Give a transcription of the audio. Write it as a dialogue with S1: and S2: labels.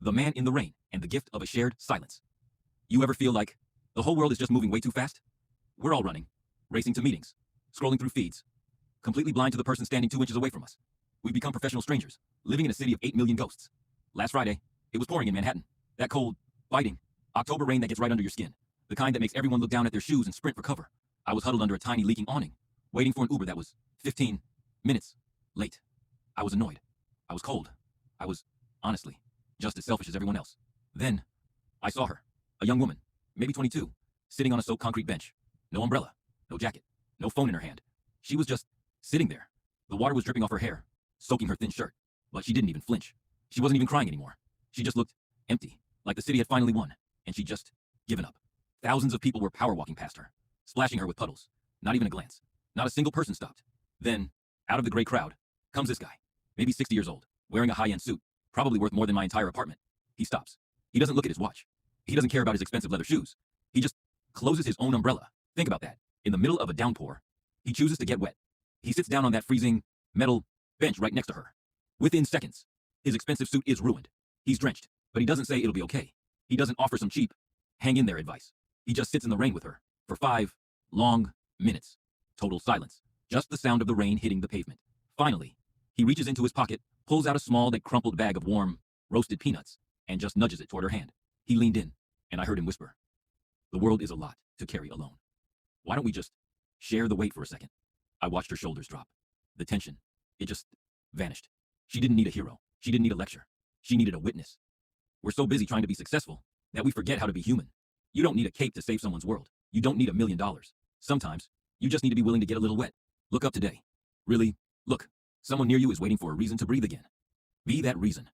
S1: The Man in the Rain and the Gift of a Shared Silence. You ever feel like the whole world is just moving way too fast? We're all running, racing to meetings, scrolling through feeds, completely blind to the person standing 2 inches away from us. We've become professional strangers, living in a city of 8 million ghosts. Last Friday, it was pouring in Manhattan. That cold, biting, October rain that gets right under your skin. The kind that makes everyone look down at their shoes and sprint for cover. I was huddled under a tiny leaking awning, waiting for an Uber that was 15 minutes late. I was annoyed. I was cold. I was, honestly, just as selfish as everyone else. Then, I saw her, a young woman, maybe 22, sitting on a soaked concrete bench. No umbrella, no jacket, no phone in her hand. She was just sitting there. The water was dripping off her hair, soaking her thin shirt. But she didn't even flinch. She wasn't even crying anymore. She just looked empty, like the city had finally won, and she'd just given up. Thousands of people were power walking past her, splashing her with puddles. Not even a glance. Not a single person stopped. Then, out of the gray crowd, comes this guy, maybe 60 years old, wearing a high-end suit, probably worth more than my entire apartment. He stops. He doesn't look at his watch. He doesn't care about his expensive leather shoes. He just closes his own umbrella. Think about that. In the middle of a downpour, he chooses to get wet. He sits down on that freezing, metal bench right next to her. Within seconds, his expensive suit is ruined. He's drenched, but he doesn't say it'll be okay. He doesn't offer some cheap, hang-in-there advice. He just sits in the rain with her for 5 long minutes. Total silence. Just the sound of the rain hitting the pavement. Finally, he reaches into his pocket, pulls out a small, crumpled bag of warm, roasted peanuts, and just nudges it toward her hand. He leaned in, and I heard him whisper, "The world is a lot to carry alone. Why don't we just share the weight for a second?" I watched her shoulders drop. The tension, it just vanished. She didn't need a hero. She didn't need a lecture. She needed a witness. We're so busy trying to be successful that we forget how to be human. You don't need a cape to save someone's world. You don't need $1 million. Sometimes, you just need to be willing to get a little wet. Look up today. Really, look. Someone near you is waiting for a reason to breathe again. Be that reason.